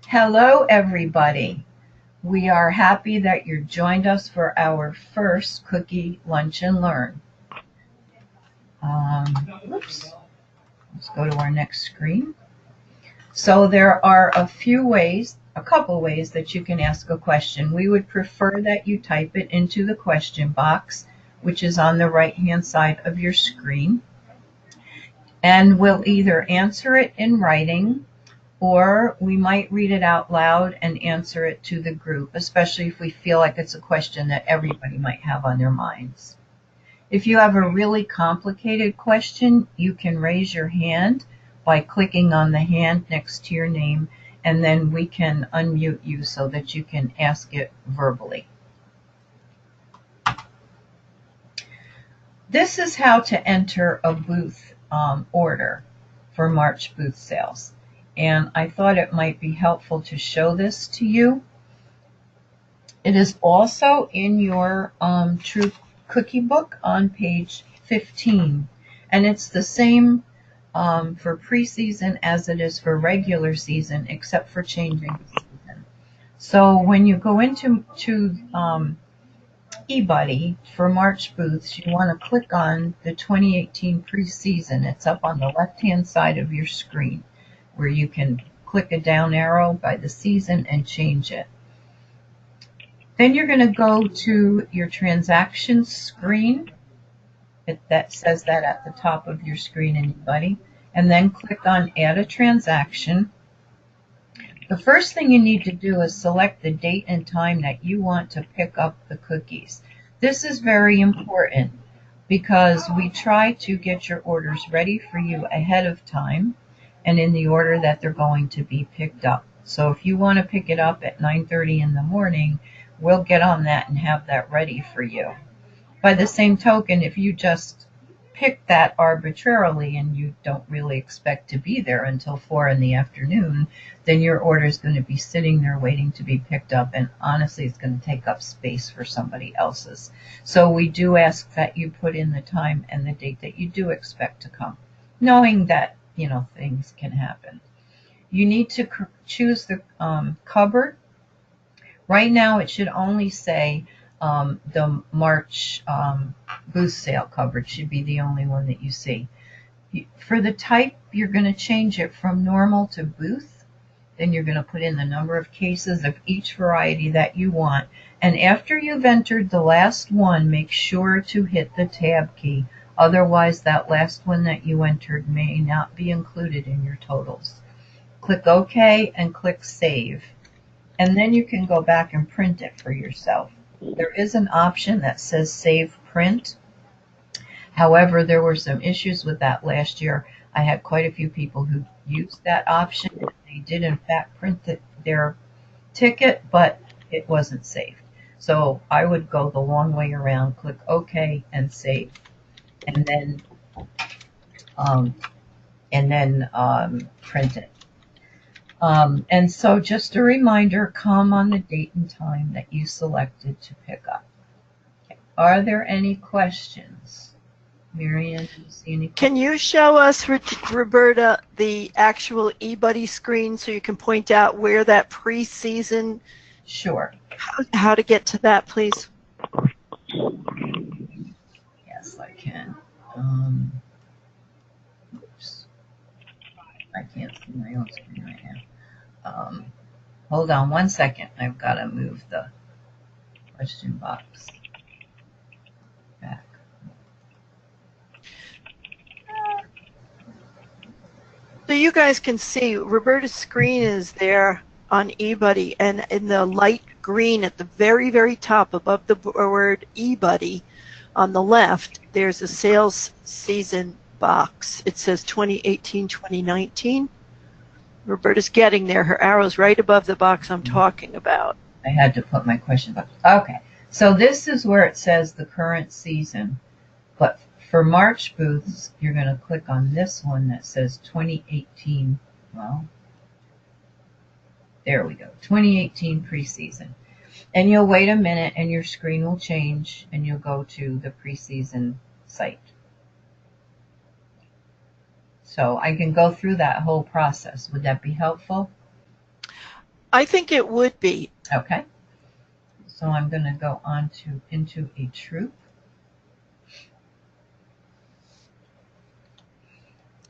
Hello, everybody. We are happy that you joined us for our first Cookie Lunch and Learn. Oops, let's go to our next screen. So there are a couple ways that you can ask a question. We would prefer that you type it into the question box, which is on the right-hand side of your screen. And we'll either answer it in writing or we might read it out loud and answer it to the group, especially if we feel like it's a question that everybody might have on their minds. If you have a really complicated question, you can raise your hand by clicking on the hand next to your name, and then we can unmute you so that you can ask it verbally. This is how to enter a booth order for March booth sales. And I thought it might be helpful to show this to you. It is also in your True Cookie book on page 15. And it's the same for preseason as it is for regular season, except for changing the season. So when you go into eBuddy for March booths, you want to click on the 2018 preseason. It's up on the left-hand side of your screen where you can click a down arrow by the season and change it. Then you're going to go to your transactions screen. That says that at the top of your screen in eBuddy. And then click on Add a Transaction. The first thing you need to do is select the date and time that you want to pick up the cookies. This is very important because we try to get your orders ready for you ahead of time and in the order that they're going to be picked up. So if you want to pick it up at 9:30 in the morning, we'll get on that and have that ready for you. By the same token, if you just pick that arbitrarily and you don't really expect to be there until 4 in the afternoon, then your order is going to be sitting there waiting to be picked up, and honestly it's going to take up space for somebody else's. So we do ask that you put in the time and the date that you do expect to come, knowing that things can happen. You need to choose the cupboard. Right now it should only say the March booth sale cupboard should be the only one that you see. For the type, you're going to change it from normal to booth. Then you're going to put in the number of cases of each variety that you want. And after you've entered the last one, make sure to hit the tab key. Otherwise, that last one that you entered may not be included in your totals. Click OK and click Save. And then you can go back and print it for yourself. There is an option that says Save Print. However, there were some issues with that last year. I had quite a few people who used that option. They did in fact print their ticket, but it wasn't saved. So I would go the long way around, click OK and Save, and then print it. And so just a reminder, come on the date and time that you selected to pick up. Okay. Are there any questions? Marianne, do you see any questions? Can you show us, Roberta, the actual eBuddy screen so you can point out where that preseason? Sure. How to get to that, please? Yes, I can. Oops. I can't see my own screen right now. Hold on one second. I've got to move the question box back. So you guys can see Roberta's screen is there on eBuddy, and in the light green at the very, very top above the word eBuddy on the left, there's a sales season box. It says 2018-2019. Roberta's getting there. Her arrow's right above the box I'm talking about. I had to put my question box. Okay, so this is where it says the current season, but for March booths, you're going to click on this one that says 2018. Well, there we go, 2018 preseason. And you'll wait a minute and your screen will change and you'll go to the preseason site. So I can go through that whole process. Would that be helpful? I think it would be. Okay. So I'm going to go on to into a troop.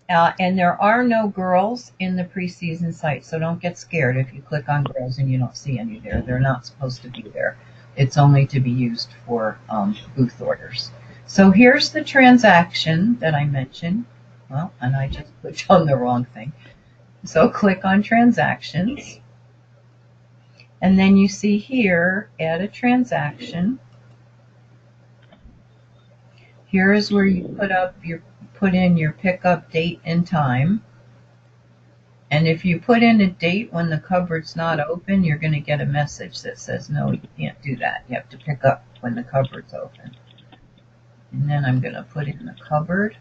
And there are no girls in the preseason site, so don't get scared if you click on girls and you don't see any there. They're not supposed to be there. It's only to be used for booth orders. So here's the transaction that I mentioned. Well, and I just clicked on the wrong thing. So click on transactions. And then you see here, add a transaction. Here is where you put in your pickup date and time. And if you put in a date when the cupboard's not open, you're going to get a message that says, no, you can't do that. You have to pick up when the cupboard's open. And then I'm going to put in the cupboard.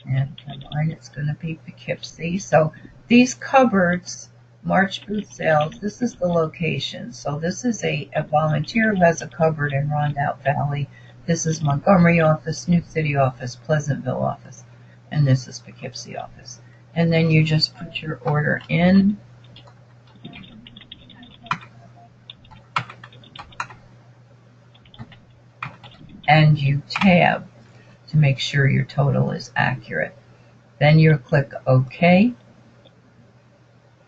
And for mine, it's going to be Poughkeepsie. So these cupboards, March booth sales, this is the location. So this is a volunteer who has a cupboard in Rondout Valley. This is Montgomery office, New City office, Pleasantville office, and this is Poughkeepsie office. And then you just put your order in. And you tab to make sure your total is accurate. Then you click OK.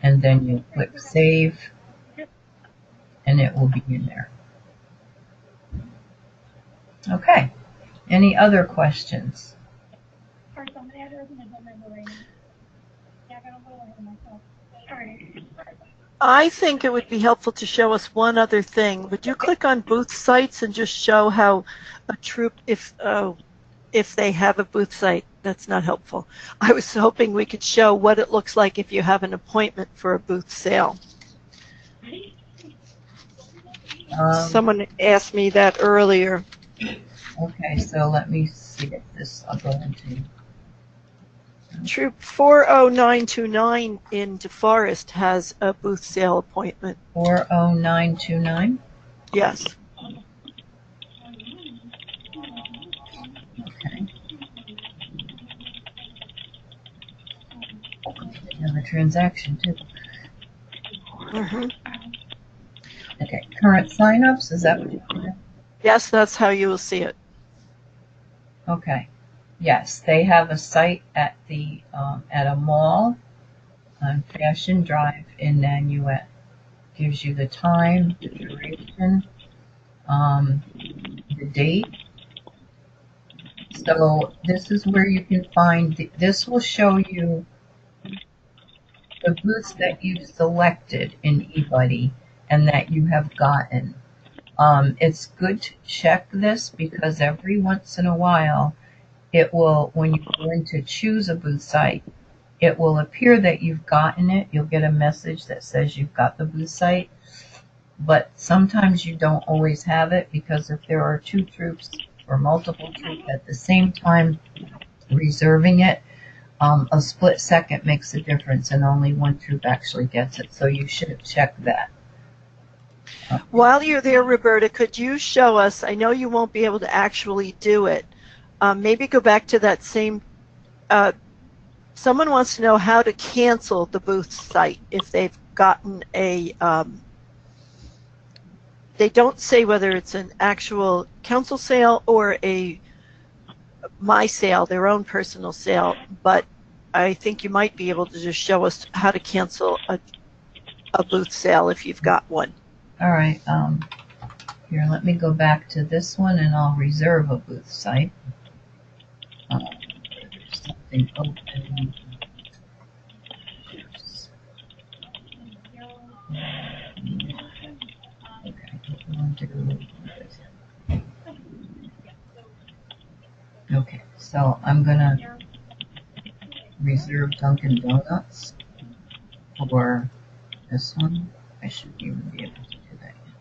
And then you click Save. And it will be in there. Okay. Any other questions? I think it would be helpful to show us one other thing. Would you click on booth sites and just show how a troop, if they have a booth site? That's not helpful. I was hoping we could show what it looks like if you have an appointment for a booth sale. Someone asked me that earlier. Okay, so let me see if this, I'll go into. Troop 40929 in DeForest has a booth sale appointment. 40929? Yes. Okay. They have a transaction too. Mm-hmm. Okay, current signups, is that what you put in? Yes, that's how you will see it. Okay. Yes, they have a site at the at a mall on Fashion Drive in Nanuet. Gives you the time, the duration, the date. So this is where you can find. This will show you the booths that you've selected in eBuddy and that you have gotten. It's good to check this because every once in a while, it will, when you go in to choose a booth site, it will appear that you've gotten it. You'll get a message that says you've got the booth site, but sometimes you don't always have it because if there are two troops or multiple troops at the same time reserving it, a split second makes a difference and only one troop actually gets it. So you should check that. While you're there, Roberta, could you show us, I know you won't be able to actually do it, maybe go back to that same, someone wants to know how to cancel the booth site if they've gotten a, they don't say whether it's an actual council sale or a my sale, their own personal sale, but I think you might be able to just show us how to cancel a booth sale if you've got one. All right. Here, let me go back to this one and I'll reserve a booth site. There's something open. Okay, so I'm gonna reserve Dunkin' Donuts for this one. I shouldn't even be able to do that yet.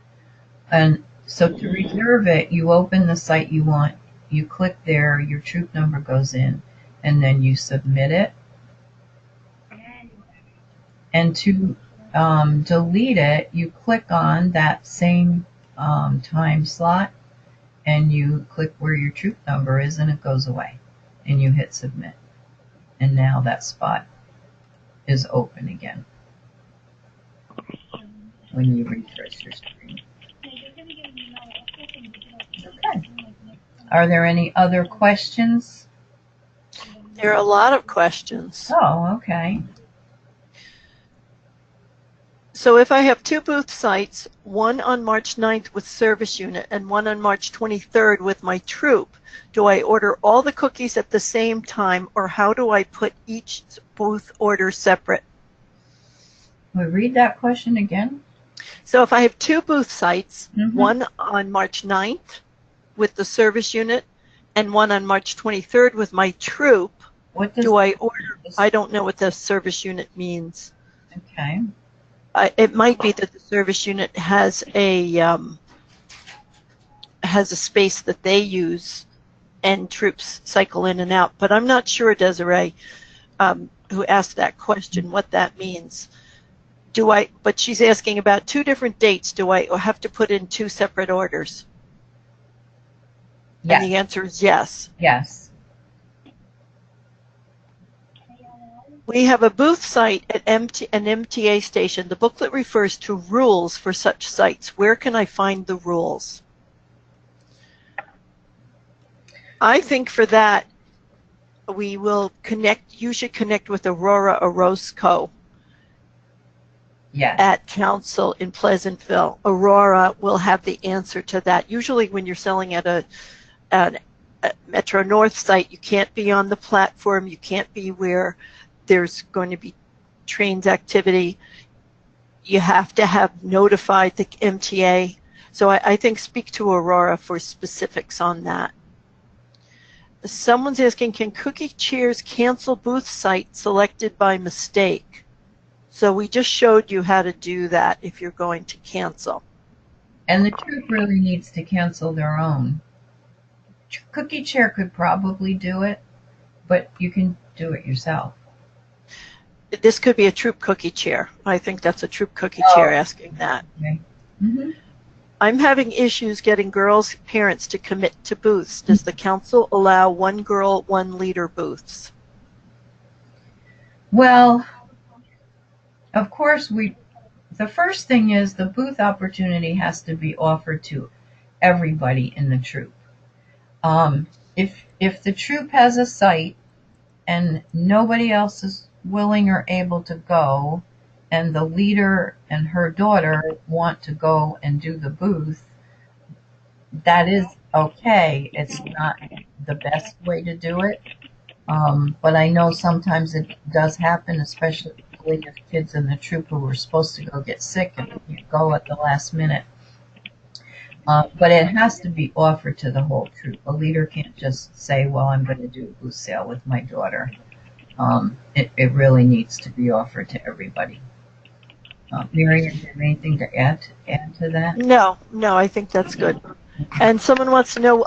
And so to reserve it, you open the site you want, you click there, your troop number goes in, and then you submit it. And to delete it, you click on that same time slot and you click where your troop number is and it goes away. And you hit submit. And now that spot is open again. when you refresh your screen. Okay. Are there any other questions? There are a lot of questions. Oh, okay. So if I have two booth sites, one on March 9th with service unit and one on March 23rd with my troop, do I order all the cookies at the same time, or how do I put each booth order separate? Will we read that question again? So if I have two booth sites, Mhm. one on March 9th with the service unit and one on March 23rd with my troop, What does do I order? this- I don't know what the service unit means. Okay. It might be that the service unit has a space that they use and troops cycle in and out, but I'm not sure, Desiree, who asked that question, what that means. But she's asking about two different dates. Do I have to put in two separate orders? Yes. And the answer is yes. Yes. We have a booth site at an MTA station. The booklet refers to rules for such sites. Where can I find the rules? I think for that, you should connect with Aurora Orozco Yes. at Council in Pleasantville. Aurora will have the answer to that. Usually when you're selling at a Metro North site, you can't be on the platform. You can't be where there's going to be trains activity. You have to have notified the MTA. So I think speak to Aurora for specifics on that. Someone's asking, can Cookie Chairs cancel booth site selected by mistake? So we just showed you how to do that if you're going to cancel. And the troop really needs to cancel their own. Cookie Chair could probably do it, but you can do it yourself. This could be a troop cookie chair. I think that's a troop cookie chair asking that. Okay. Mm-hmm. I'm having issues getting girls' parents to commit to booths. Does the council allow one girl, one leader booths? Well, of course, the first thing is the booth opportunity has to be offered to everybody in the troop. If the troop has a site and nobody else is willing or able to go, and the leader and her daughter want to go and do the booth, that is okay. It's not the best way to do it. But I know sometimes it does happen, especially if kids in the troop who were supposed to go get sick and can't go at the last minute. But it has to be offered to the whole troop. A leader can't just say, well, I'm going to do a booth sale with my daughter. It really needs to be offered to everybody. Miriam, do you have anything to add to that? No, I think that's good. And someone wants to know,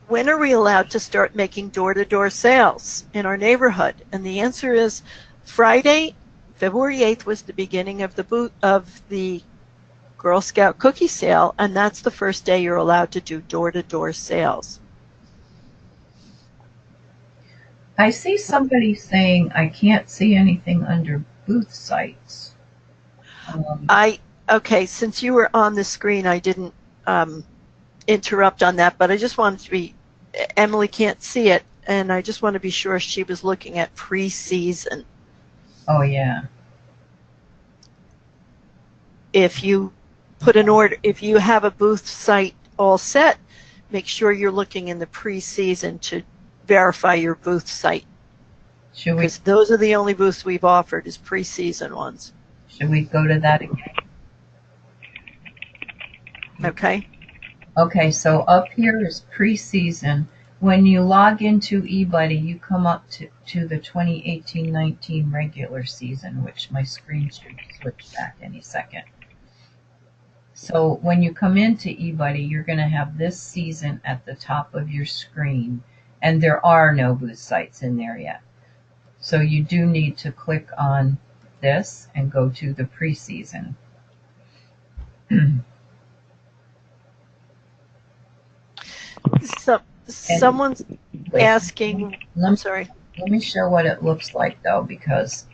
when are we allowed to start making door-to-door sales in our neighborhood? And the answer is Friday, February 8th was the beginning of the Girl Scout cookie sale, and that's the first day you're allowed to do door-to-door sales. I see somebody saying I can't see anything under booth sites. Okay, since you were on the screen, I didn't interrupt on that, but I just wanted to be, Emily can't see it, and I just want to be sure she was looking at pre-season. Oh, yeah. If you put an order, if you have a booth site all set, make sure you're looking in the pre-season to verify your booth site. Should we? Because those are the only booths we've offered is pre-season ones. Should we go to that again? Okay. Okay, so up here is pre-season. When you log into eBuddy, you come up to the 2018-19 regular season, which my screen should switch back any second. So when you come into eBuddy, you're going to have this season at the top of your screen, and there are no booth sites in there yet. So you do need to click on this and go to the pre-season. So someone's asking. I'm sorry. Let me show what it looks like though, because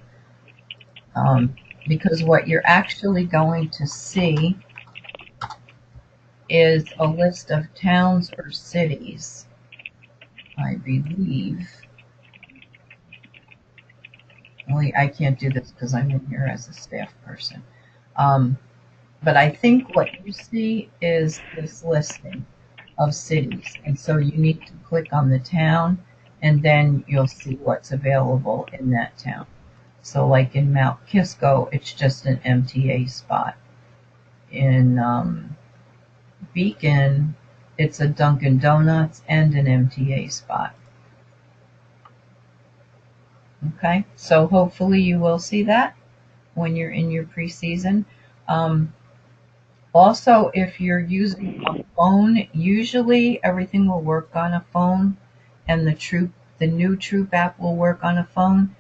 because what you're actually going to see is a list of towns or cities, I believe. Well, I can't do this because I'm in here as a staff person. But I think what you see is this listing of cities. And so you need to click on the town and then you'll see what's available in that town. So like in Mount Kisco, it's just an MTA spot. In Beacon, it's a Dunkin' Donuts and an MTA spot. Okay, so hopefully you will see that when you're in your preseason. Also, if you're using a phone, usually everything will work on a phone, and the new Troop app will work on a phone.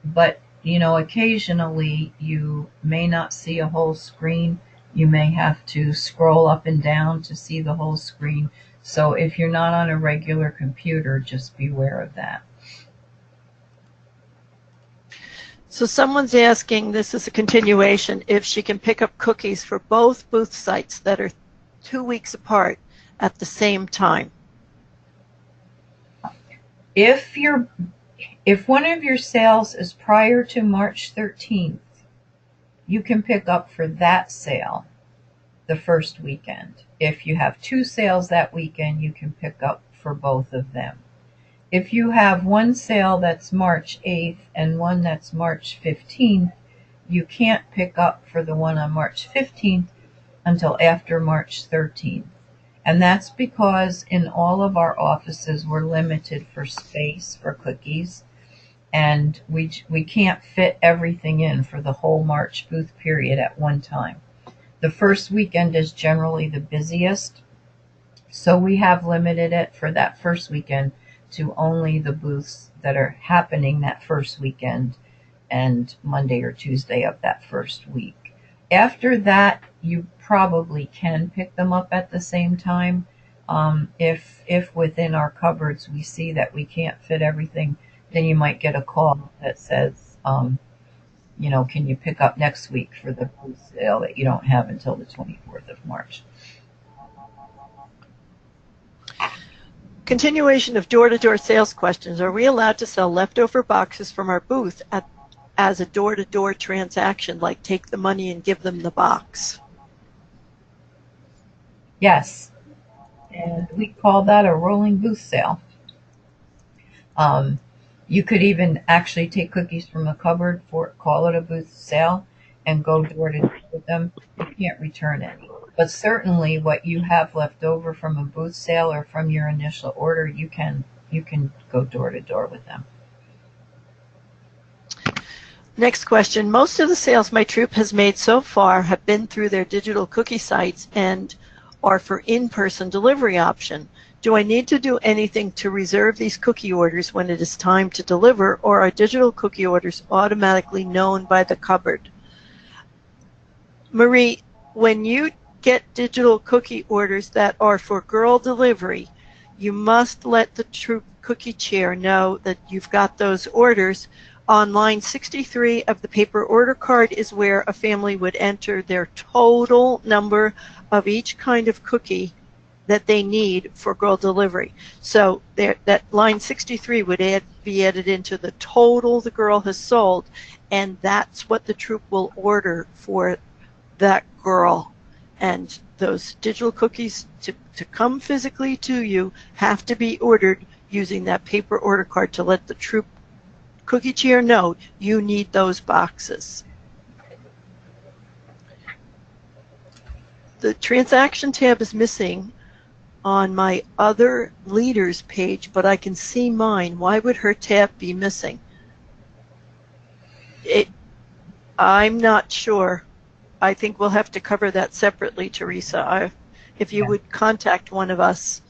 But occasionally you may not see a whole screen. You may have to scroll up and down to see the whole screen. So if you're not on a regular computer, just beware of that. So someone's asking, this is a continuation, if she can pick up cookies for both booth sites that are 2 weeks apart at the same time. If one of your sales is prior to March 13th, you can pick up for that sale the first weekend. If you have 2 sales that weekend, you can pick up for both of them. If you have one sale that's March 8th and one that's March 15th, you can't pick up for the one on March 15th until after March 13th. And that's because in all of our offices we're limited for space for cookies, and we can't fit everything in for the whole March booth period at one time. The first weekend is generally the busiest, so we have limited it for that first weekend to only the booths that are happening that first weekend and Monday or Tuesday of that first week. After that, you probably can pick them up at the same time. If within our cupboards we see that we can't fit everything, then you might get a call that says, can you pick up next week for the booth sale that you don't have until the 24th of March. Continuation of door-to-door sales questions. Are we allowed to sell leftover boxes from our booth as a door-to-door transaction, like take the money and give them the box? Yes, and we call that a rolling booth sale. You could even actually take cookies from a cupboard, call it a booth sale, and go door to door with them. You can't return any. But certainly what you have left over from a booth sale or from your initial order, you can go door to door with them. Next question. Most of the sales my troop has made so far have been through their digital cookie sites and are for in-person delivery option. Do I need to do anything to reserve these cookie orders when it is time to deliver, or are digital cookie orders automatically known by the cupboard? Marie, when you get digital cookie orders that are for girl delivery, you must let the troop cookie chair know that you've got those orders. On line 63 of the paper order card is where a family would enter their total number of each kind of cookie that they need for girl delivery. So that line 63 would be added into the total the girl has sold, and that's what the troop will order for that girl. And those digital cookies to come physically to you have to be ordered using that paper order card to let the troop cookie chair know you need those boxes. The transaction tab is missing on my other leaders page, but I can see mine. Why would her tab be missing? I'm not sure. I think we'll have to cover that separately, Teresa. If you would contact one of us,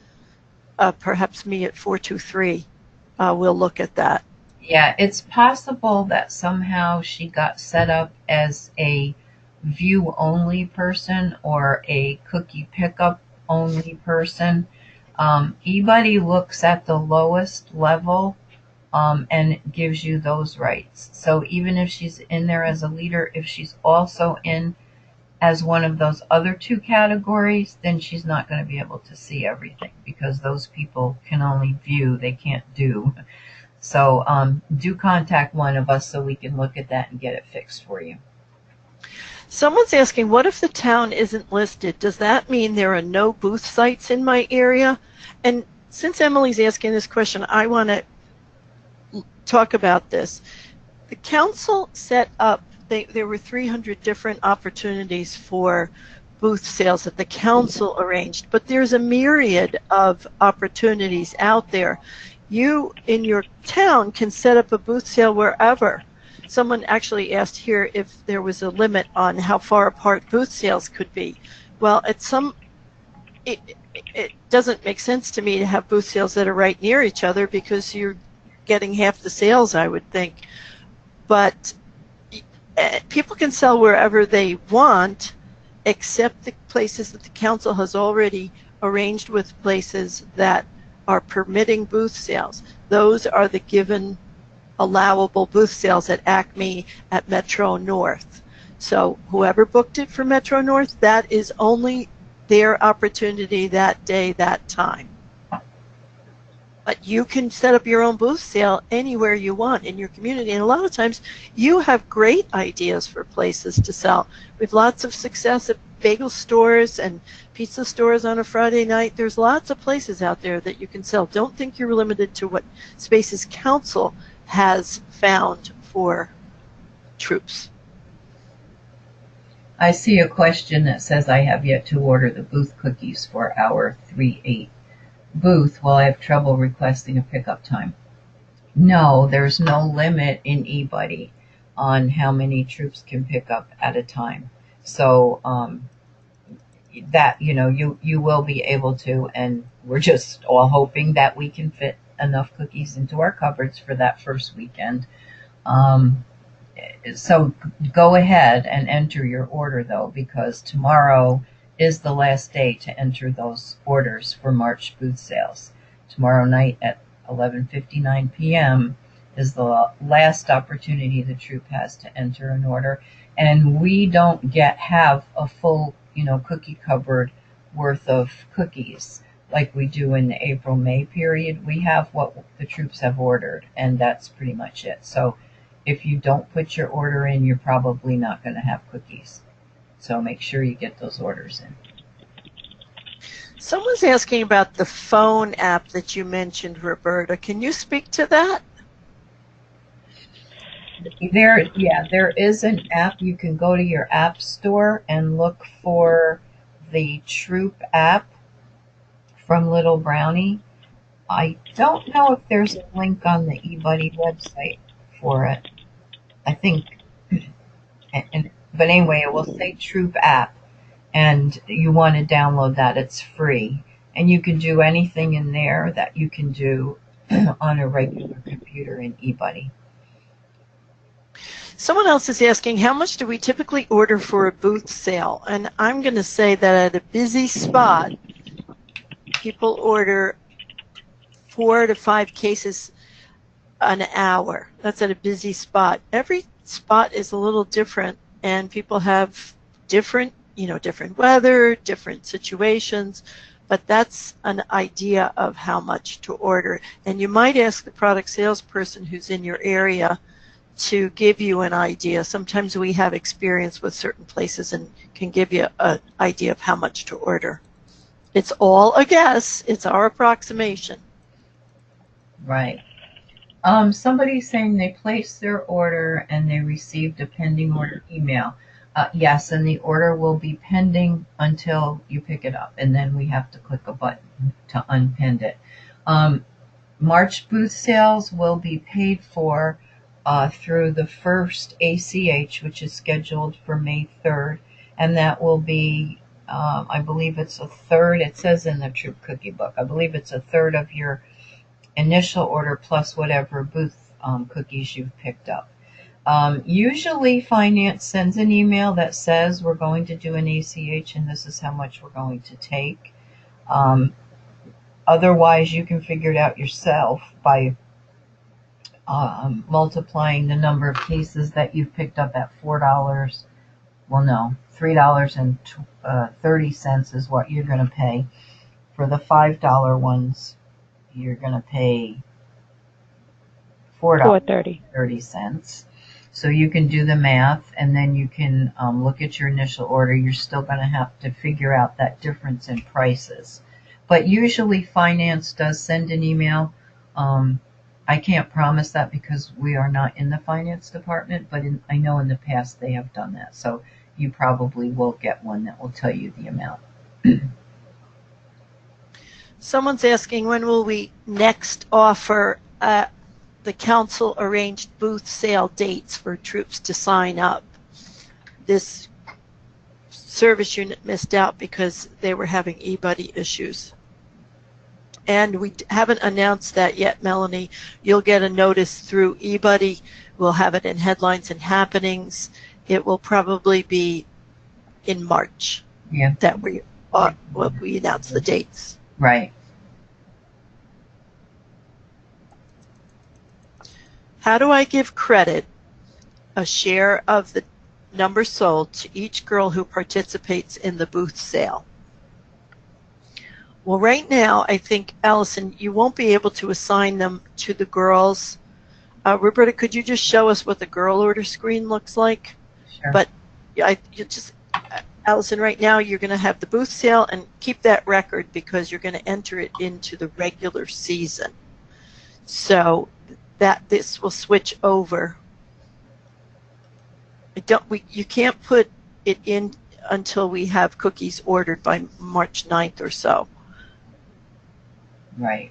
perhaps me at 423, we'll look at that. Yeah, it's possible that somehow she got set up as a view-only person or a cookie pickup only person. eBuddy looks at the lowest level and it gives you those rights. So even if she's in there as a leader, if she's also in as one of those other two categories, then she's not going to be able to see everything because those people can only view, they can't do. So do contact one of us so we can look at that and get it fixed for you. Someone's asking, what if the town isn't listed? Does that mean there are no booth sites in my area? And since Emily's asking this question, I want to talk about this. The council set up, there were 300 different opportunities for booth sales that the council arranged, but there's a myriad of opportunities out there. You, in your town, can set up a booth sale wherever. Someone actually asked here if there was a limit on how far apart booth sales could be. Well, it doesn't make sense to me to have booth sales that are right near each other because you're getting half the sales, I would think. But people can sell wherever they want, except the places that the council has already arranged with places that are permitting booth sales. Those are the given allowable booth sales at Acme, at Metro North. So whoever booked it for Metro North, that is only their opportunity that day, that time. But you can set up your own booth sale anywhere you want in your community. And a lot of times you have great ideas for places to sell. We have lots of success at bagel stores and pizza stores on a Friday night. There's lots of places out there that you can sell. Don't think you're limited to what Spaces Council has found for troops. I see a question that says I have yet to order the booth cookies for our 3-8 booth. Will I have trouble requesting a pickup time? No, there's no limit in eBuddy on how many troops can pick up at a time. So that, you will be able to, and we're just all hoping that we can fit enough cookies into our cupboards for that first weekend. So go ahead and enter your order though, because tomorrow is the last day to enter those orders for March booth sales. Tomorrow night at 11:59 p.m. is the last opportunity the troop has to enter an order, and we don't have a full, cookie cupboard worth of cookies like we do in the April-May period. We have what the troops have ordered, and that's pretty much it. So if you don't put your order in, you're probably not going to have cookies. So make sure you get those orders in. Someone's asking about the phone app that you mentioned, Roberta. Can you speak to that? There is an app. You can go to your app store and look for the Troop app from Little Brownie. I don't know if there's a link on the eBuddy website for it. I think, but anyway, it will say Troop app, and you want to download that. It's free, and you can do anything in there that you can do on a regular computer in eBuddy. Someone else is asking, how much do we typically order for a booth sale? And I'm going to say that at a busy spot, people order 4 to 5 cases an hour. That's at a busy spot. Every spot is a little different, and people have different weather, different situations, but that's an idea of how much to order. And you might ask the product salesperson who's in your area to give you an idea. Sometimes we have experience with certain places and can give you an idea of how much to order. It's all a guess. It's our approximation. Right. Somebody's saying they placed their order and they received a pending order email. Yes, and the order will be pending until you pick it up, and then we have to click a button to unpend it. March booth sales will be paid for through the first ACH, which is scheduled for May 3rd, and that will be, I believe it's a third. It says in the Troop Cookie Book, I believe it's a third of your initial order plus whatever booth cookies you've picked up. Usually finance sends an email that says we're going to do an ACH and this is how much we're going to take. Otherwise, you can figure it out yourself by multiplying the number of cases that you've picked up at $4. Well, no, $3.30 is what you're going to pay. For the $5 ones, you're going to pay $4.30. So you can do the math, and then you can look at your initial order. You're still going to have to figure out that difference in prices. But usually finance does send an email. I can't promise that because we are not in the finance department, but I know in the past they have done that. So you probably will get one that will tell you the amount. Someone's asking, when will we next offer the council arranged booth sale dates for troops to sign up? This service unit missed out because they were having eBuddy issues. And we haven't announced that yet, Melanie. You'll get a notice through eBuddy. We'll have it in headlines and happenings. It will probably be in March that we announce the dates. Right. How do I give credit, a share of the number sold, to each girl who participates in the booth sale? Well, right now, I think, Allison, you won't be able to assign them to the girls. Roberta, could you just show us what the girl order screen looks like? Sure. But Allison, right now you're going to have the booth sale, and keep that record because you're going to enter it into the regular season. So that this will switch over. You can't put it in until we have cookies ordered by March 9th or so. Right.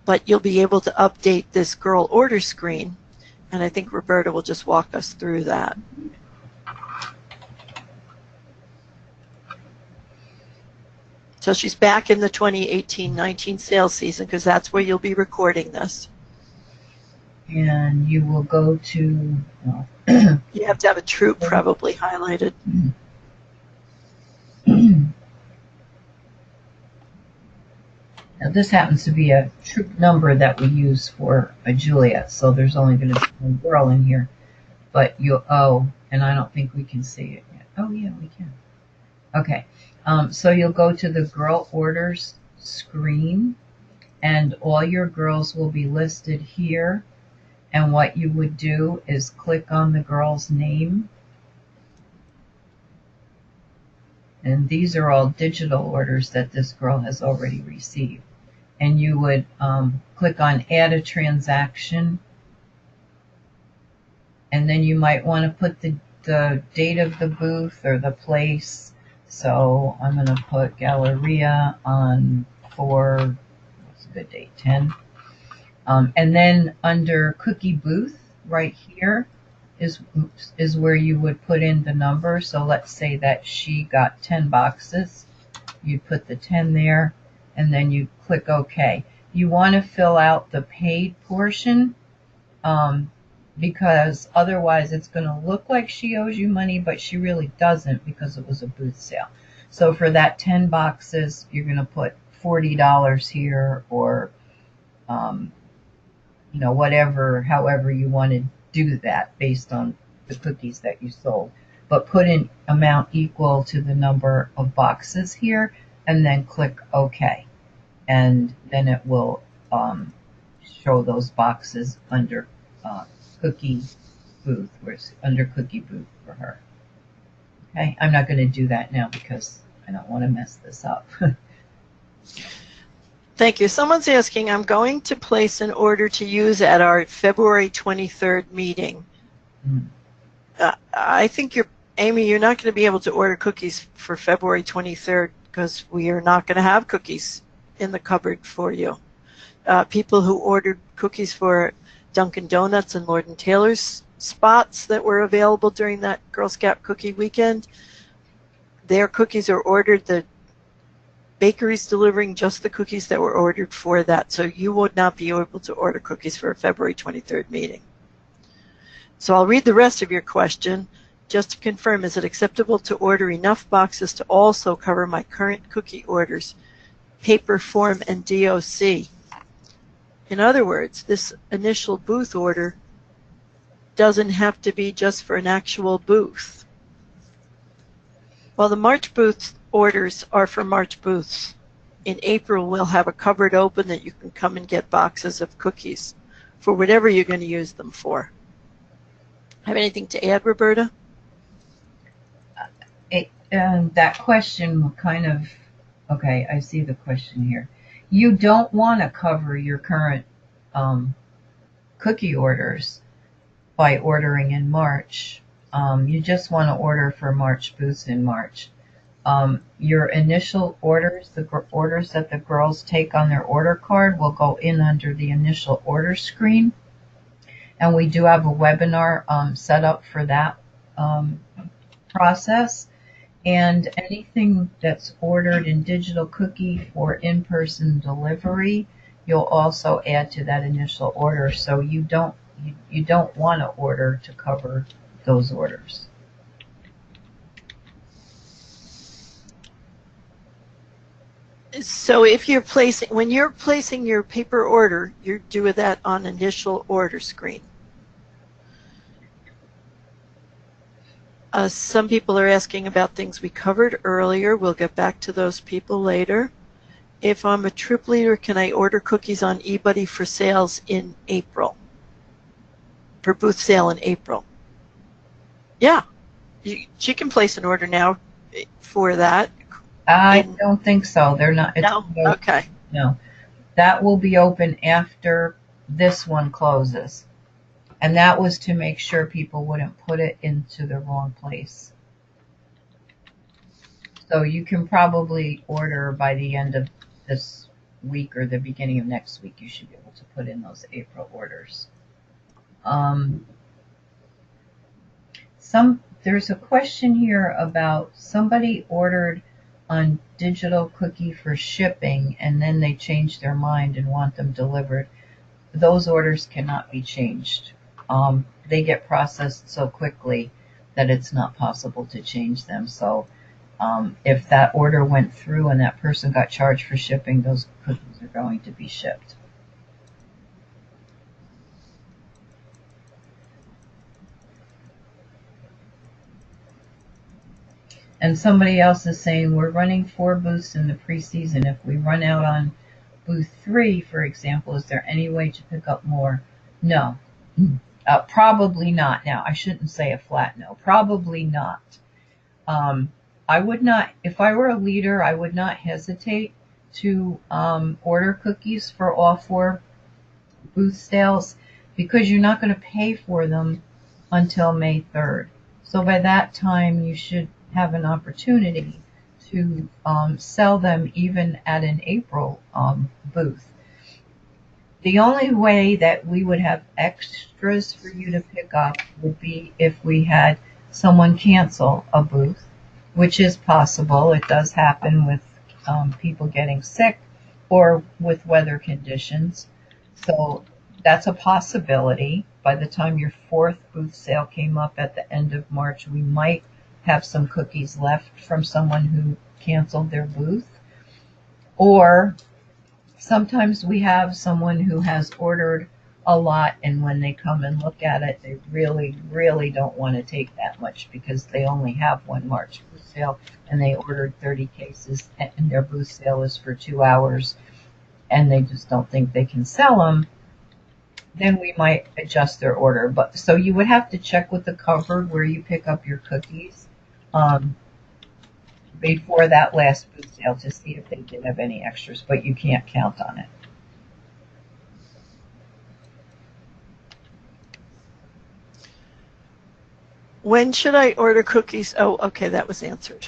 But you'll be able to update this girl order screen, and I think Roberta will just walk us through that. So she's back in the 2018-19 sales season because that's where you'll be recording this. And you will go to... You have to have a troop probably highlighted. Now this happens to be a troop number that we use for a Juliet, so there's only going to be one girl in here. But and I don't think we can see it yet. Oh yeah, we can. Okay, so you'll go to the girl orders screen, and all your girls will be listed here. And what you would do is click on the girl's name. And these are all digital orders that this girl has already received. And you would click on add a transaction. And then you might want to put the date of the booth or the place. So I'm going to put Galleria on what's a good date, 10. And then under cookie booth right here is where you would put in the number. So let's say that she got 10 boxes. You put the 10 there, and then you click OK. You want to fill out the paid portion because otherwise it's going to look like she owes you money, but she really doesn't because it was a booth sale. So for that 10 boxes, you're going to put $40 here, or however you want to do that based on the cookies that you sold. But put in amount equal to the number of boxes here, and then click OK. And then it will show those boxes under cookie booth, where it's under cookie booth for her. Okay, I'm not going to do that now because I don't want to mess this up. Thank you. Someone's asking, I'm going to place an order to use at our February 23rd meeting. I think Amy, you're not going to be able to order cookies for February 23rd because we are not going to have cookies in the cupboard for you. People who ordered cookies for Dunkin' Donuts and Lord & Taylor's spots that were available during that Girl Scout cookie weekend, their cookies are ordered. The bakery's delivering just the cookies that were ordered for that, so you would not be able to order cookies for a February 23rd meeting. So I'll read the rest of your question. Just to confirm, is it acceptable to order enough boxes to also cover my current cookie orders, paper form, and DOC? In other words, this initial booth order doesn't have to be just for an actual booth. Well, the March booth orders are for March booths. In April, we'll have a cupboard open that you can come and get boxes of cookies for whatever you're going to use them for. Have anything to add, Roberta? That question kind of, okay, I see the question here. You don't want to cover your current cookie orders by ordering in March. You just want to order for March booths in March. Your initial orders, the orders that the girls take on their order card, will go in under the initial order screen. And we do have a webinar set up for that process. And anything that's ordered in digital cookie for in-person delivery, you'll also add to that initial order. So you don't want to order to cover those orders. So when you're placing your paper order, you're doing that on initial order screen. Some people are asking about things we covered earlier. We'll get back to those people later. If I'm a troop leader, can I order cookies on eBuddy for sales in April? For booth sale in April? Yeah, she can place an order now for that. I don't think so. They're not. No? Okay. No. That will be open after this one closes. And that was to make sure people wouldn't put it into the wrong place. So you can probably order by the end of this week or the beginning of next week. You should be able to put in those April orders. There's a question here about somebody ordered on digital cookie for shipping and then they changed their mind and want them delivered. Those orders cannot be changed. They get processed so quickly that it's not possible to change them. So if that order went through and that person got charged for shipping, those cookies are going to be shipped. And somebody else is saying we're running 4 booths in the preseason. If we run out on booth 3, for example, is there any way to pick up more? No. Probably not. Now, I shouldn't say a flat no. Probably not. I would not, if I were a leader, I would not hesitate to order cookies for all 4 booth sales because you're not going to pay for them until May 3rd. So by that time, you should have an opportunity to sell them even at an April booth. The only way that we would have extras for you to pick up would be if we had someone cancel a booth, which is possible. It does happen with people getting sick or with weather conditions. So that's a possibility. By the time your 4th booth sale came up at the end of March, we might have some cookies left from someone who canceled their booth. Or sometimes we have someone who has ordered a lot, and when they come and look at it, they really, really don't want to take that much because they only have one March booth sale and they ordered 30 cases and their booth sale is for 2 hours and they just don't think they can sell them. Then we might adjust their order. But so you would have to check with the cupboard where you pick up your cookies before that last booth sale to see if they did have any extras, but you can't count on it. When should I order cookies? Oh, okay, that was answered.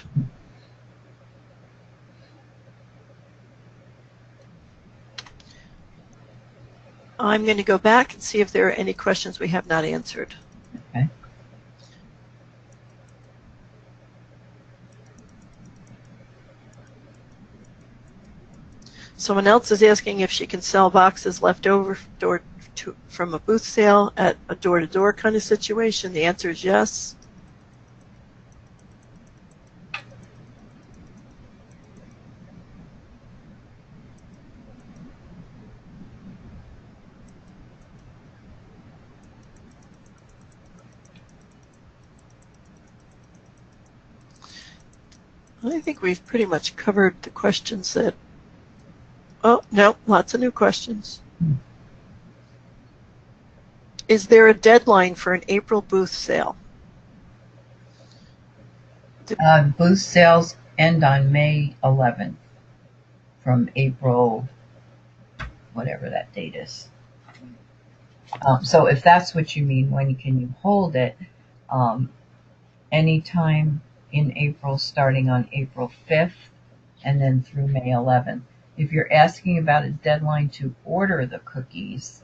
I'm going to go back and see if there are any questions we have not answered. Okay. Someone else is asking if she can sell boxes left over from a booth sale at a door-to-door kind of situation. The answer is yes. I think we've pretty much covered the questions that. Oh, no, lots of new questions. Is there a deadline for an April booth sale? Booth sales end on May 11th from April, whatever that date is. So if that's what you mean, when can you hold it? Anytime in April, starting on April 5th and then through May 11th. If you're asking about a deadline to order the cookies,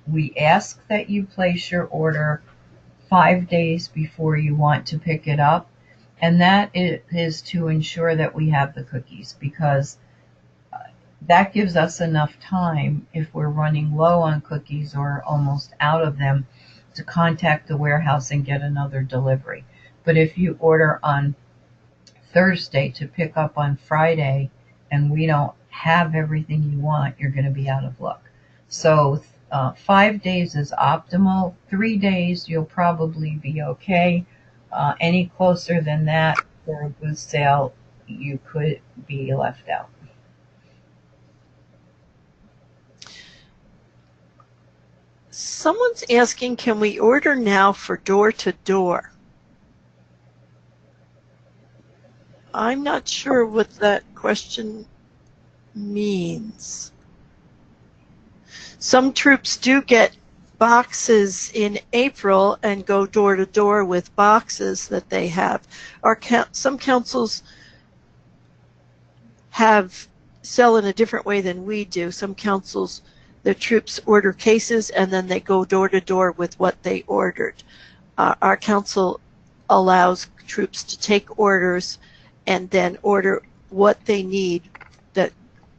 we ask that you place your order 5 days before you want to pick it up. And that is to ensure that we have the cookies, because that gives us enough time, if we're running low on cookies or almost out of them, to contact the warehouse and get another delivery. But if you order on Thursday to pick up on Friday and we don't have everything you want, you're going to be out of luck. So 5 days is optimal. 3 days, you'll probably be okay. Any closer than that for a booth sale, you could be left out. Someone's asking, can we order now for door-to-door? I'm not sure what that question means. Some troops do get boxes in April and go door-to-door with boxes that they have. Some councils sell in a different way than we do. Some councils, the troops order cases and then they go door-to-door with what they ordered. Our council allows troops to take orders and then order what they need that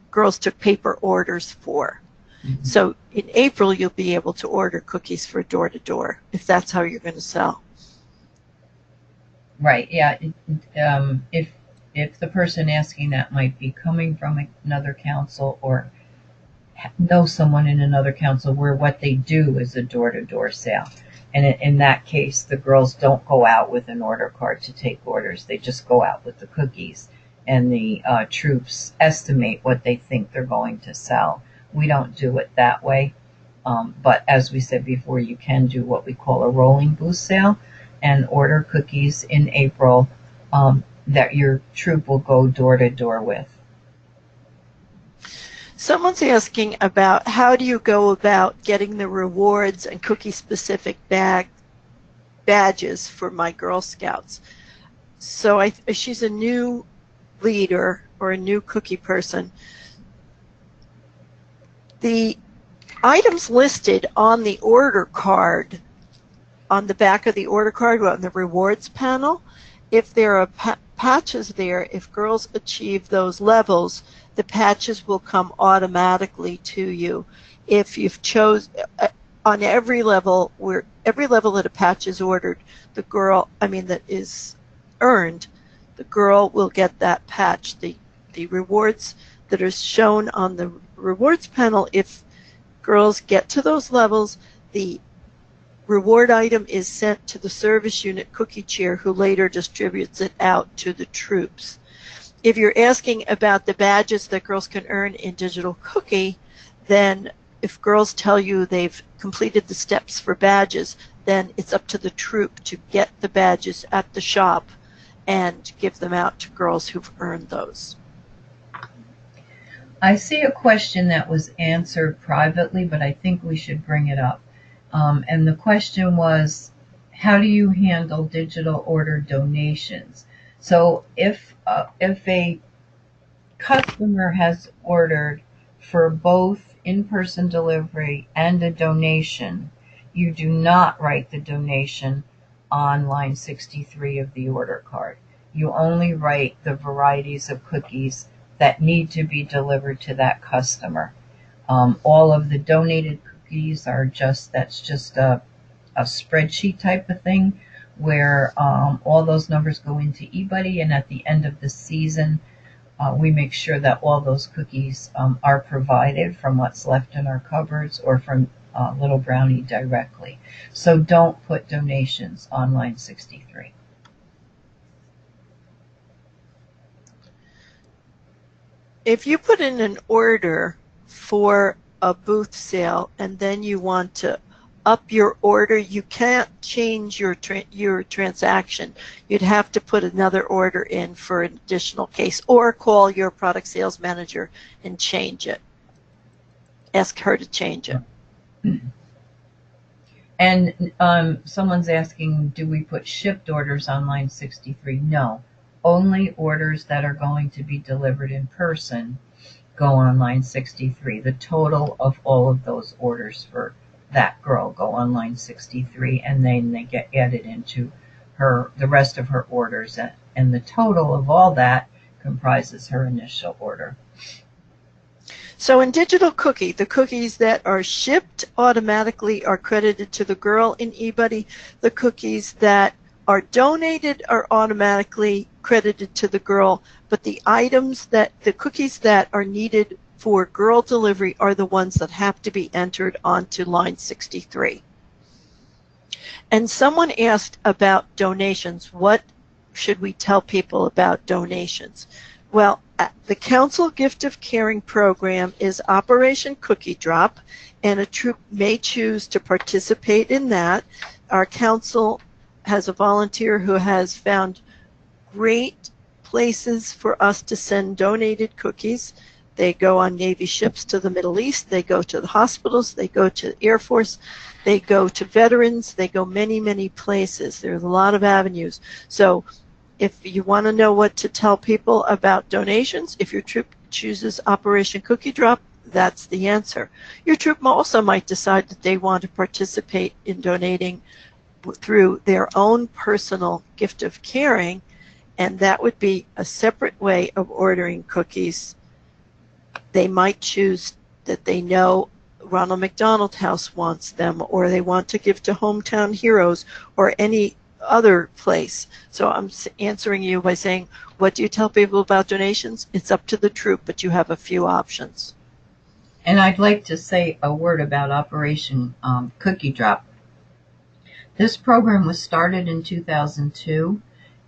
girls took paper orders for. Mm-hmm. So in April, you'll be able to order cookies for door-to-door if that's how you're going to sell. Right, yeah. If the person asking that might be coming from another council or know someone in another council where what they do is a door-to-door sale. And in that case, the girls don't go out with an order card to take orders. They just go out with the cookies, and the troops estimate what they think they're going to sell. We don't do it that way. But as we said before, you can do what we call a rolling booth sale and order cookies in April that your troop will go door-to-door with. Someone's asking about how do you go about getting the rewards and cookie-specific badges for my Girl Scouts. So she's a new leader or a new cookie person. The items listed on the order card, on the back of the order card, on the rewards panel, if there are patches there, if girls achieve those levels, the patches will come automatically to you. If you've on every level that a patch is ordered, that is earned, the girl will get that patch. The rewards that are shown on the rewards panel, if girls get to those levels, the reward item is sent to the service unit cookie chair, who later distributes it out to the troops. If you're asking about the badges that girls can earn in Digital Cookie, then if girls tell you they've completed the steps for badges, then it's up to the troop to get the badges at the shop and give them out to girls who've earned those. I see a question that was answered privately, but I think we should bring it up. And the question was, how do you handle digital order donations? So if a customer has ordered for both in-person delivery and a donation, you do not write the donation on line 63 of the order card. You only write the varieties of cookies that need to be delivered to that customer. All of the donated cookies that's just a spreadsheet type of thing, where all those numbers go into eBuddy, and at the end of the season, we make sure that all those cookies are provided from what's left in our cupboards or from Little Brownie directly. So don't put donations on line 63. If you put in an order for a booth sale and then you want to up your order, you can't change your transaction. You'd have to put another order in for an additional case or call your product sales manager and change it. Ask her to change it. And someone's asking, do we put shipped orders on line 63? No. Only orders that are going to be delivered in person go on line 63. The total of all of those orders for that girl go on line 63, and then they get added into the rest of her orders, and the total of all that comprises her initial order. So in Digital Cookie, the cookies that are shipped automatically are credited to the girl in eBuddy. The cookies that are donated are automatically credited to the girl, but the cookies that are needed for girl delivery are the ones that have to be entered onto line 63. And someone asked about donations. What should we tell people about donations? Well, the Council Gift of Caring program is Operation Cookie Drop, and a troop may choose to participate in that. Our council has a volunteer who has found great places for us to send donated cookies. They go on Navy ships to the Middle East, they go to the hospitals, they go to the Air Force, they go to veterans, they go many, many places. There's a lot of avenues. So if you want to know what to tell people about donations, if your troop chooses Operation Cookie Drop, that's the answer. Your troop also might decide that they want to participate in donating through their own personal gift of caring, and that would be a separate way of ordering cookies. They might choose that they know Ronald McDonald House wants them, or they want to give to Hometown Heroes or any other place. So I'm answering you by saying, what do you tell people about donations? It's up to the troop, but you have a few options. And I'd like to say a word about Operation Cookie Drop. This program was started in 2002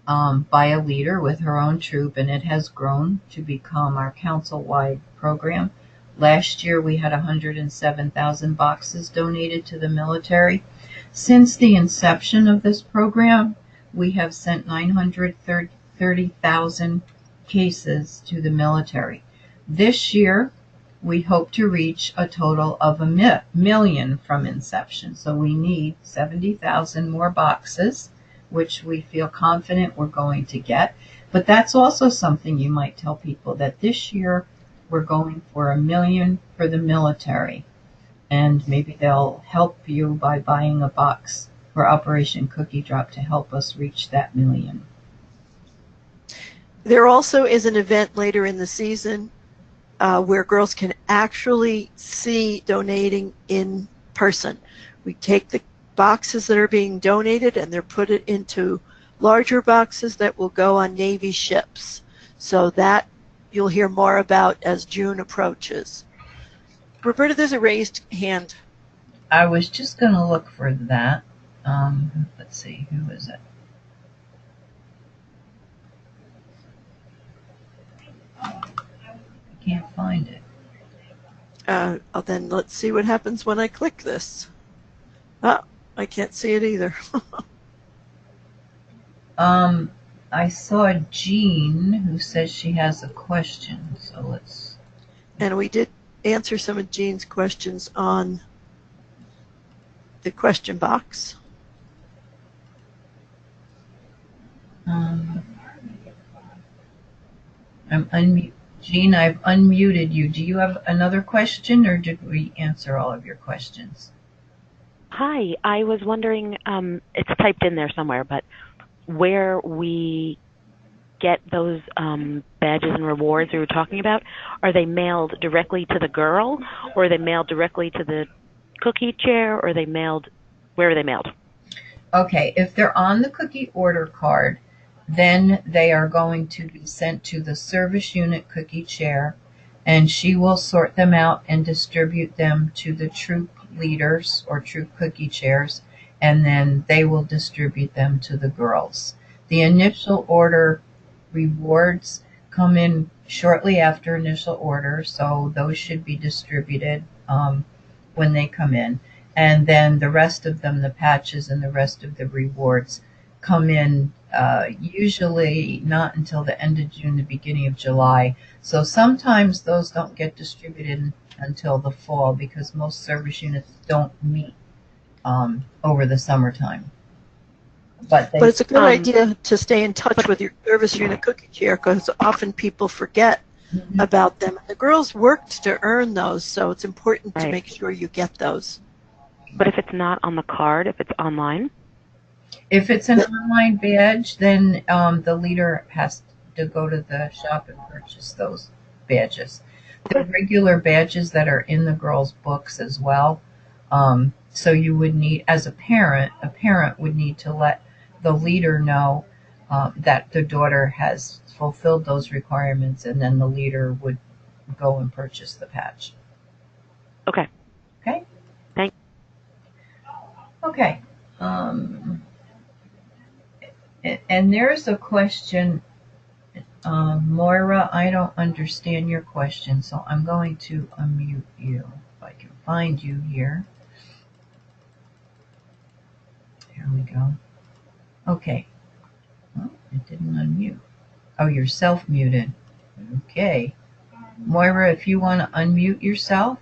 by a leader with her own troop, and it has grown to become our council-wide program. Last year we had 107,000 boxes donated to the military. Since the inception of this program, we have sent 930,000 cases to the military. This year, we hope to reach a total of 1 million from inception. So we need 70,000 more boxes, which we feel confident we're going to get. But that's also something you might tell people, that this year we're going for 1 million for the military. And maybe they'll help you by buying a box for Operation Cookie Drop to help us reach that 1 million. There also is an event later in the season where girls can actually see donating in person. We take the boxes that are being donated and they're put it into larger boxes that will go on Navy ships. So that you'll hear more about as June approaches. Roberta, there's a raised hand. I was just going to look for that. Let's see, who is it? I can't find it. Then let's see what happens when I click this. I can't see it either. I saw Jean who says she has a question, so let's. And we did answer some of Jean's questions on the question box. Jean, I've unmuted you. Do you have another question, or did we answer all of your questions? Hi, I was wondering, it's typed in there somewhere, but where we get those badges and rewards we were talking about, are they mailed directly to the girl, or are they mailed directly to the cookie chair, or are they mailed, where are they mailed? Okay, if they're on the cookie order card, then they are going to be sent to the service unit cookie chair, and she will sort them out and distribute them to the troop leaders or troop cookie chairs, and then they will distribute them to the girls. The initial order rewards come in shortly after initial order, so those should be distributed when they come in. And then the rest of them, the patches and the rest of the rewards, come in usually not until the end of June, the beginning of July. So sometimes those don't get distributed until the fall because most service units don't meet over the summertime. But it's a good idea to stay in touch with your service unit cookie chair because often people forget about them. The girls worked to earn those, so it's important to make sure you get those. But if it's not on the card, if it's online? If it's an online badge, then the leader has to go to the shop and purchase those badges. The regular badges that are in the girls' books as well. So you would need, as a parent would need to let the leader know that the daughter has fulfilled those requirements, and then the leader would go and purchase the patch. Okay. Okay? Thanks. Okay. And there's a question, Moira, I don't understand your question, so I'm going to unmute you if I can find you here. There we go. Okay. Oh, it didn't unmute. Oh, you're self-muted. Okay. Moira, if you want to unmute yourself.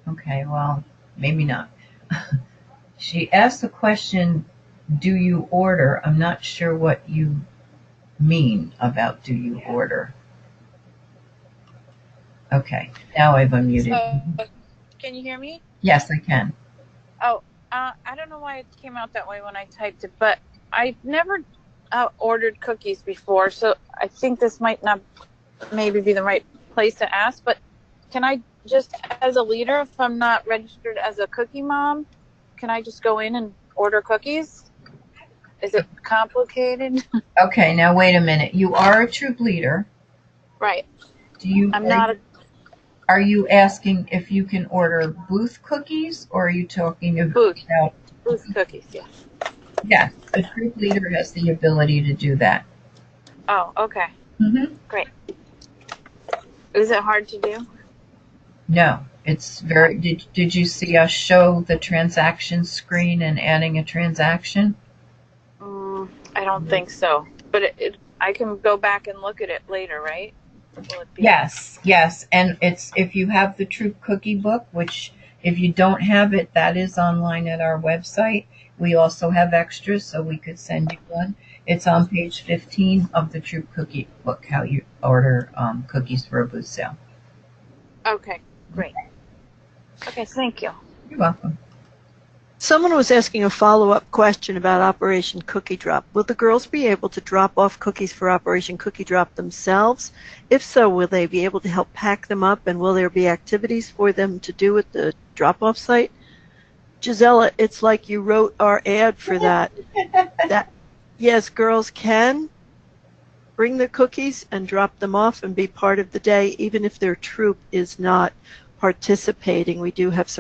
Okay, well, maybe not. She asked the question, do you order? I'm not sure what you mean about do you order. Okay, now I've unmuted. So, can you hear me? Yes, I can. Oh, I don't know why it came out that way when I typed it, but I've never ordered cookies before, so I think this might not maybe be the right place to ask, but can I just, as a leader, if I'm not registered as a cookie mom, can I just go in and order cookies? Is it complicated? Okay, now wait a minute. You are a troop leader. Right. I'm not. Are you asking if you can order booth cookies, or are you talking about booth cookies? Yes. Yes, the troop leader has the ability to do that. Oh, okay. Great. Is it hard to do? No, it's very. Did you see us show the transaction screen and adding a transaction? I don't think so, but I can go back and look at it later, right? Yes, and it's if you have the Troop Cookie Book, which if you don't have it, that is online at our website. We also have extras, so we could send you one. It's on page 15 of the Troop Cookie Book, how you order cookies for a booth sale. Okay, great. Okay, thank you. You're welcome. Someone was asking a follow-up question about Operation Cookie Drop. Will the girls be able to drop off cookies for Operation Cookie Drop themselves? If so, will they be able to help pack them up, and will there be activities for them to do at the drop-off site? Gisela, it's like you wrote our ad for that. Yes, girls can bring the cookies and drop them off and be part of the day, even if their troop is not participating. We do have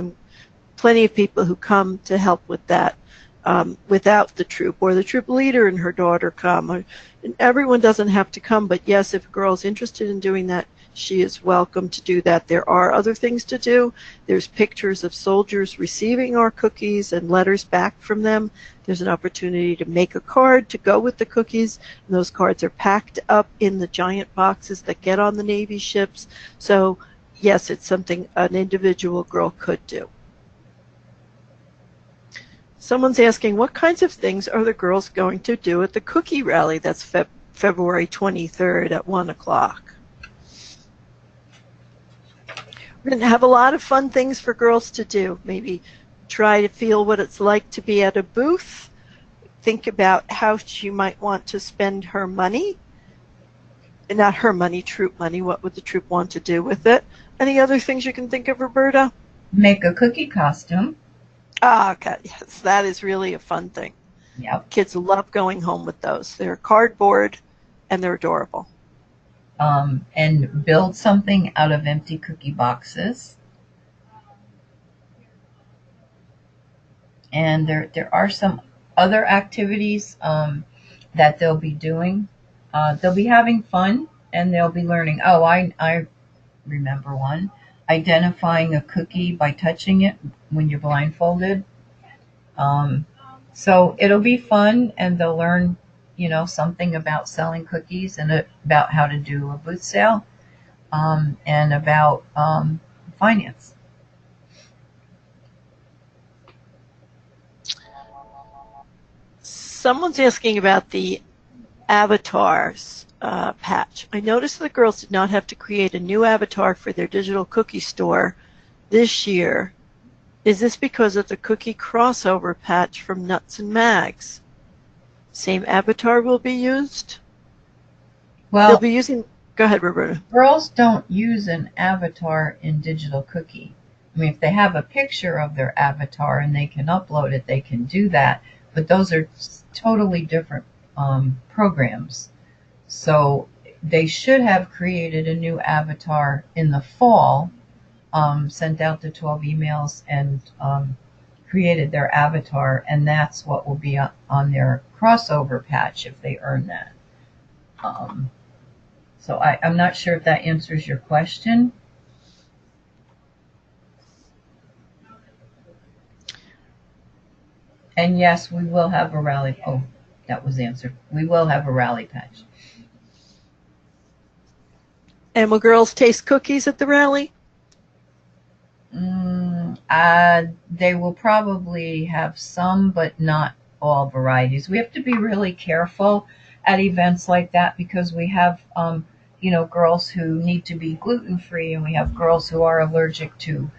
plenty of people who come to help with that without the troop, or the troop leader and her daughter come. Everyone doesn't have to come, but yes, if a girl's interested in doing that, she is welcome to do that. There are other things to do. There's pictures of soldiers receiving our cookies and letters back from them. There's an opportunity to make a card to go with the cookies, and those cards are packed up in the giant boxes that get on the Navy ships. So yes, it's something an individual girl could do. Someone's asking, what kinds of things are the girls going to do at the cookie rally that's February 23rd at 1 o'clock? We're going to have a lot of fun things for girls to do. Maybe try to feel what it's like to be at a booth. Think about how she might want to spend her money. Not her money, troop money. What would the troop want to do with it? Any other things you can think of, Roberta? Make a cookie costume. Ah, okay. Yes, that is really a fun thing. Yep. Kids love going home with those. They're cardboard and they're adorable. And build something out of empty cookie boxes. And there are some other activities that they'll be doing. They'll be having fun and they'll be learning. Oh, I remember one. Identifying a cookie by touching it when you're blindfolded. Um, so it'll be fun and they'll learn, something about selling cookies and about how to do a booth sale and about finance. Someone's asking about the avatars patch. I noticed the girls did not have to create a new avatar for their digital cookie store this year. Is this because of the cookie crossover patch from Nuts and Mags? Same avatar will be used? Well, They'll be using... Go ahead, Roberta. girls don't use an avatar in Digital Cookie. I mean, if they have a picture of their avatar and they can upload it, they can do that. But those are totally different programs. So they should have created a new avatar in the fall, sent out the 12 emails and created their avatar, and that's what will be on their crossover patch if they earn that. So I'm not sure if that answers your question. And yes, we will have a rally. Oh, that was answered. We will have a rally patch. And will girls taste cookies at the rally? They will probably have some, but not all varieties. We have to be really careful at events like that because we have, girls who need to be gluten-free and we have girls who are allergic to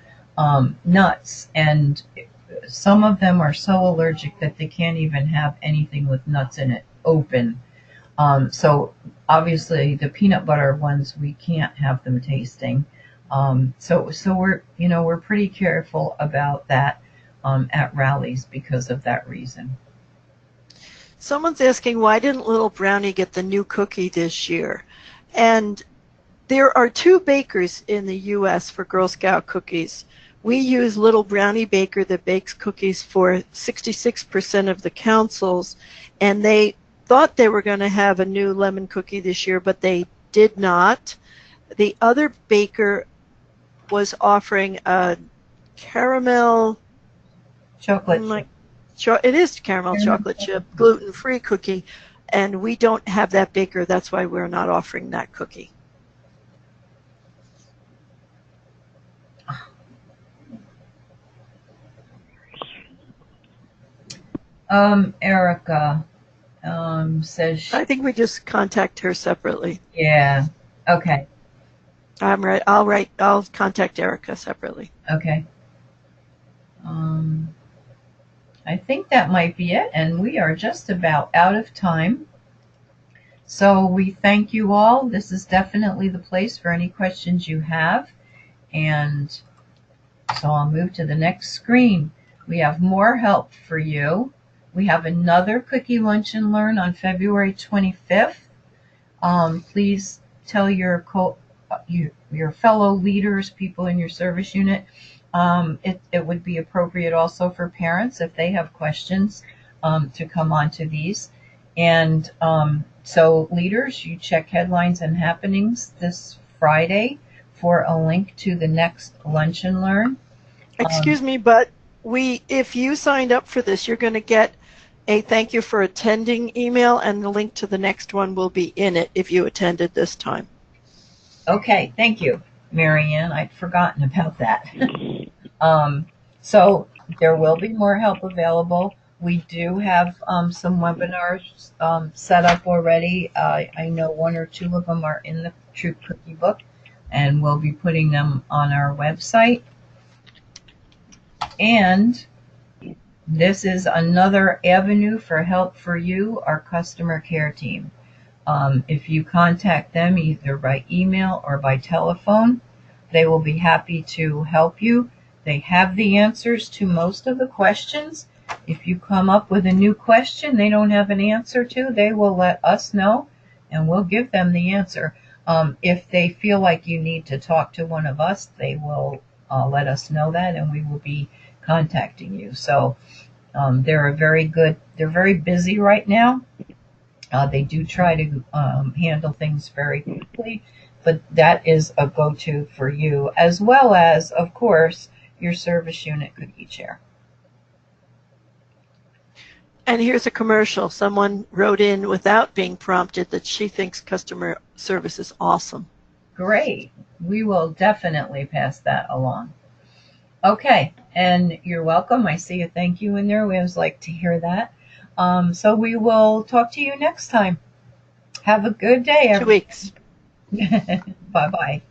nuts. And some of them are so allergic that they can't even have anything with nuts in it open. So obviously the peanut butter ones, we can't have them tasting. So we're pretty careful about that at rallies because of that reason. Someone's asking, why didn't Little Brownie get the new cookie this year? And there are 2 bakers in the U.S. for Girl Scout cookies. We use Little Brownie Baker that bakes cookies for 66% of the councils, and they thought they were going to have a new lemon cookie this year, but they did not. The other baker was offering a caramel Chocolate chip. it is caramel chocolate chip gluten-free cookie, and we don't have that baker. That's why we're not offering that cookie. Erica says I think we just contact her separately. yeah. Okay. I'll contact Erica separately. Okay. I think that might be it, and we are just about out of time. So we thank you all. This is definitely the place for any questions you have. And so I'll move to the next screen. We have more help for you. We have another Cookie Lunch and Learn on February 25th. Please tell your fellow leaders, people in your service unit. It would be appropriate also for parents if they have questions to come on to these. And so leaders, you check headlines and happenings this Friday for a link to the next Lunch and Learn. Excuse me, but if you signed up for this, you're going to get a thank you for attending email, and the link to the next one will be in it if you attended this time. Okay, thank you, Marianne. I'd forgotten about that. So there will be more help available. We do have some webinars set up already. I know 1 or 2 of them are in the True Cookie Book, and we'll be putting them on our website. And this is another avenue for help for you, our customer care team. If you contact them either by email or by telephone, they will be happy to help you. They have the answers to most of the questions. If you come up with a new question they don't have an answer to, they will let us know and we'll give them the answer. If they feel like you need to talk to one of us, they will let us know that and we will be contacting you. So They're very busy right now. They do try to handle things very quickly, but that is a go-to for you, as well as, of course, your service unit cookie chair. And here's a commercial. Someone wrote in without being prompted that she thinks customer service is awesome. Great. We will definitely pass that along. Okay, and you're welcome. I see a thank you in there. We always like to hear that. So we will talk to you next time. Have a good day. 2 weeks. Bye-bye.